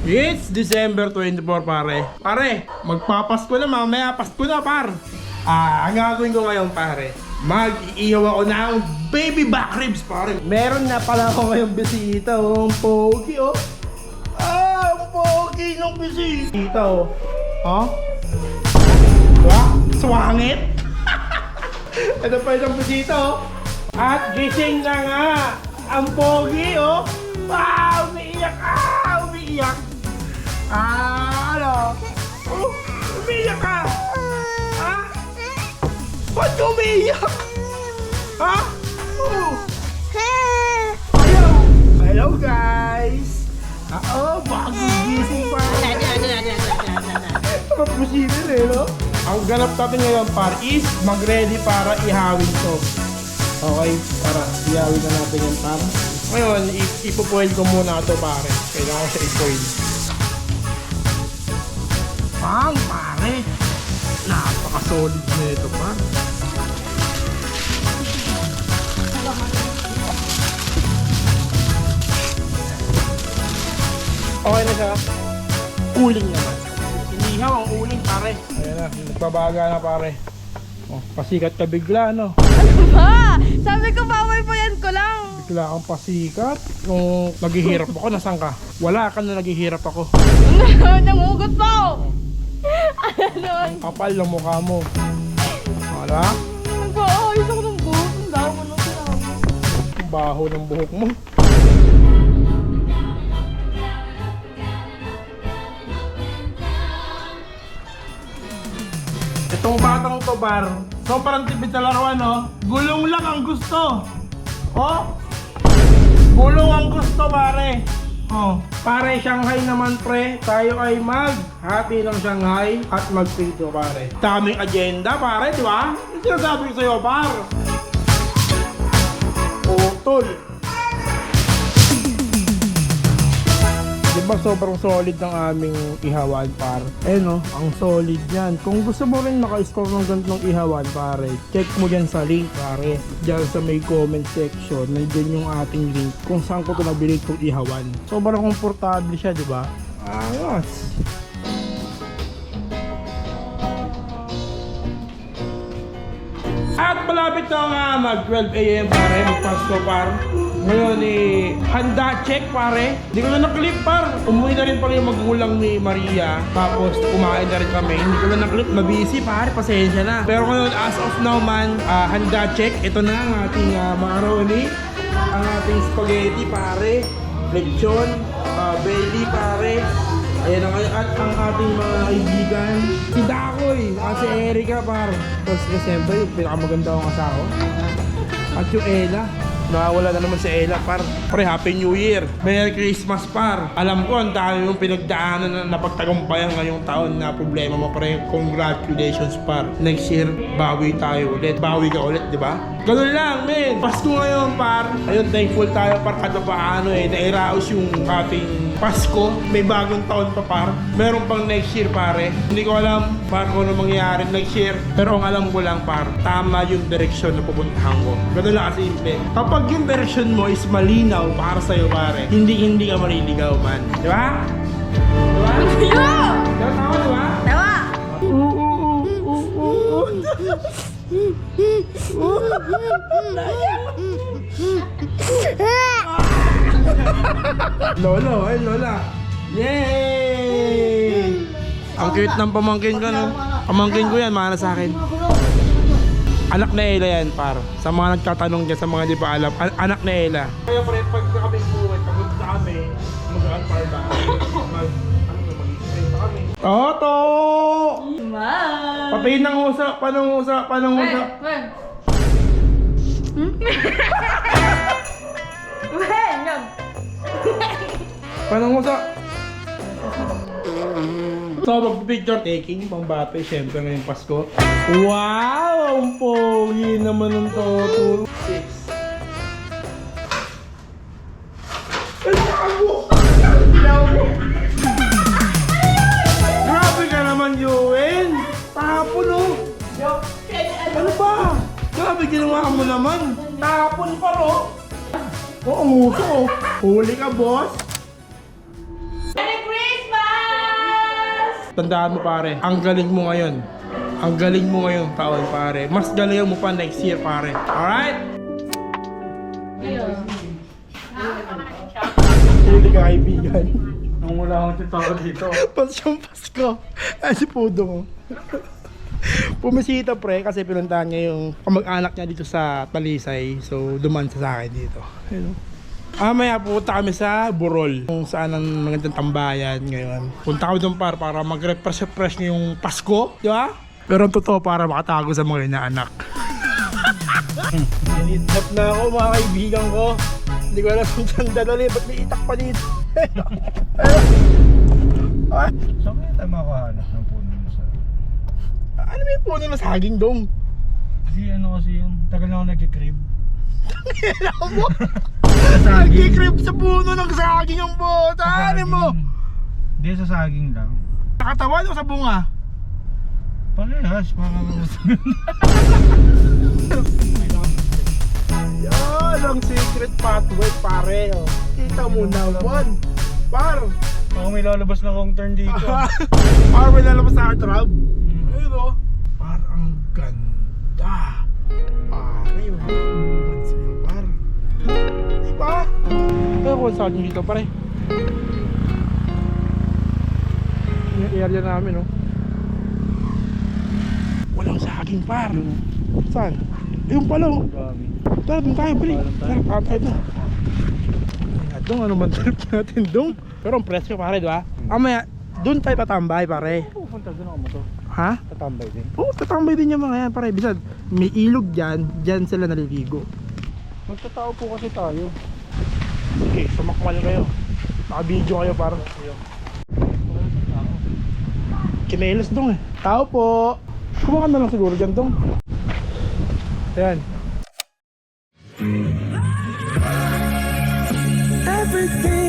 It's December 24 pare. Pare, magpapasko na mamaya. Pasko na par. Ang gagawin ko ngayon pare, mag-iihaw ako ng baby back ribs pare. Meron na pala ako ngayong bisita oh. Ang pogi oh. Ang pogi ng bisita oh. Oh? Diba? Swangit. Ito pa isang bisita oh. At gising na nga. Ang pogi oh. Umiiyak. Umiiyak. Ano? Oh, umiiyak ka. Ha? Ba't umiiyak? Ha? Oh. Hello guys. Bagong gising pa. Kapusinin eh, no? Ang ganap natin ngayon par is mag-ready para ihawin to. Okay, tara, ihawin na natin yan par. Ngayon, ipopoil ko muna ito pare. Kailangan ko siya i-foil. Pare, napaka-solid na ito pare. Okay na siya. Uling naman. Inihaw ang uling pare. Ayan na, nagbabaga na pare. Oh, pasikat ka bigla no? Ano ba? Sabi ko bawal po yan ko lang. Bigla kang pasikat. Nung naghihirap ako, nasan ka? Wala ka na naghihirap ako. Nangugot po. Ano? Ang kapal ng mukha mo. Wala? Nag-aayos ako ng buhok. Ang dami mo nung sinabi. Ang baho ng buhok mo. Itong batang to bar, so parang tipid sa laruan no? Gulong lang ang gusto. Oh? Gulong ang gusto pare. Oh, pare Shanghai naman pre, tayo ay maghati ng Shanghai at magprito pare. Daming agenda pare, di ba? Yung sinasabi ko sa'yo par. Oh, tol. Diba sobrang solid ng aming ihawan par? Eh no, ang solid yan. Kung gusto mo rin maka-score ng ganitong ihawan pare, check mo dyan sa link pare. Dyan sa may comment section, nandyan yung ating link kung saan ko ito nabili itong ihawan. Sobrang komportable siya, diba? Ayos! At malapit na nga mag 12 AM pare, magpasko par. Ngayon handa check pare. Hindi ko na naklip par. Umuwi na rin pala yung magulang ni Maria. Tapos kumain na rin kami. Hindi ko na naklip, mabisi pare, pasensya na. Pero ngayon as of now man, handa check. Ito na ang ating macaroni. Ang ating spaghetti pare. Lechon, belly pare. Ayan ang ating mga kaibigan. Si Dakoy, si Erica par. Tapos siyempre yung pinakamaganda akong asawa. At yung Ella. Nakawala na naman si Ella par. Pre, Happy New Year. Merry Christmas par. Alam ko ang dami yung pinagdaanan na napagtagumpayan ngayong taon na problema mo pre. Congratulations par. Next year, bawi tayo ulit. Bawi ka ulit, di ba? Ganun lang, men. Pasko ngayon par. Ayun, thankful tayo par kada paano nairaos yung ating Pasko. May bagong taon pa par. Meron pang next year pare. Hindi ko alam par kung ano mangyayari next year. Pero ang alam ko lang par, tama yung direksyon na pupuntahan ko. Ganun lang kasimple. Kapag yung direksyon mo is malinaw para sa'yo pare, hindi ka maliligaw man. Di ba? Di ba? Tama, di ba? Tawa! Lolo, ay Lola. Yay! Ang cute ng pamangkin ko no. Pamangkin ko yan, mana sa akin. Anak na Ella yan par. Sa mga nagtatanong dyan, sa mga di ba alam, anak na Ella. Kaya pre, pag kami buhay, pagod na kami, mag-alpar ba? Mag-explain pa kami. Toto! Man! Patayin ng usap, panong usap. Panong usap. So, mag-picture taking, pang bate, syempre ngayong Pasko. Wow! Ang pogi naman ng Toto. 6. Grabe ka naman, Yuen! Tapon, oh! Ano ba? Grabe ginawa mo naman! Tapon pa, oh! Oo, ang uso, oh! Huli ka, boss! Merry Christmas! tandaan mo pare, ang galing mo ngayon. Ang galing mo ngayon taon pare. Mas galing mo pa next year pare. Alright? Hindi ka kaibigan. Nung wala akong tao dito. Pasyong Pasko. Ay, si Pudo mo. Pumisita pre kasi pinuntahan niya yung kamag-anak niya dito sa Talisay. So, duman sa akin dito. Ayun. Maya pupunta kami sa Burol. Kung saan ang magandang tambayan ngayon. Punta kami doon para mag-refresh yung Pasko. Di ba? Pero ang totoo para makatago sa mga inaanak. Initap na ako mga kaibigan ko. Hindi ko alam kung saan dadali. Ba't may itak pa dito? Ay, Saan kaya tayo makahanap ng puno mo sa... ano may puno na saging dong? Kasi ano kasi yun, tagal na ako nagkikrib. Kailangan mo? Nagkikrib sa puno ng saging ang bota. Ano mo? Hindi, sa saging lang. Nakatawan o sa bunga? Parehas, parang... Yan ang secret pathway pare. Oh. Kita mo naman. Par. Parang may lalabas na kong turn dito. Par may lalabas sa hard trap. Ayun o. Par ang ganda. Pare yung naman sa'yo par. Diba? Kaya kung saan nyo dito pare. Yung area namin oh. Walang saging par. Saan? Ayun pala oh. Dami. Tara, doon tayo, balik. Tara, tayo doon. Dong, ano man trip natin, Dong? Pero ang presko pare, di ba? Amaya, doon tayo tatambay, pare. Pupunta doon ako mo to. Ha? Tatambay din. Oo, tatambay din yung mga yan, pare. Bisad, may ilog dyan, dyan sila naliligo. Magtatao po kasi tayo. Okay, sumakmal kayo. Naka-video kayo, pare. Kinelos, Dong eh. Tao po. Kumakan na lang siguro dyan, Dong. Ayan. Everything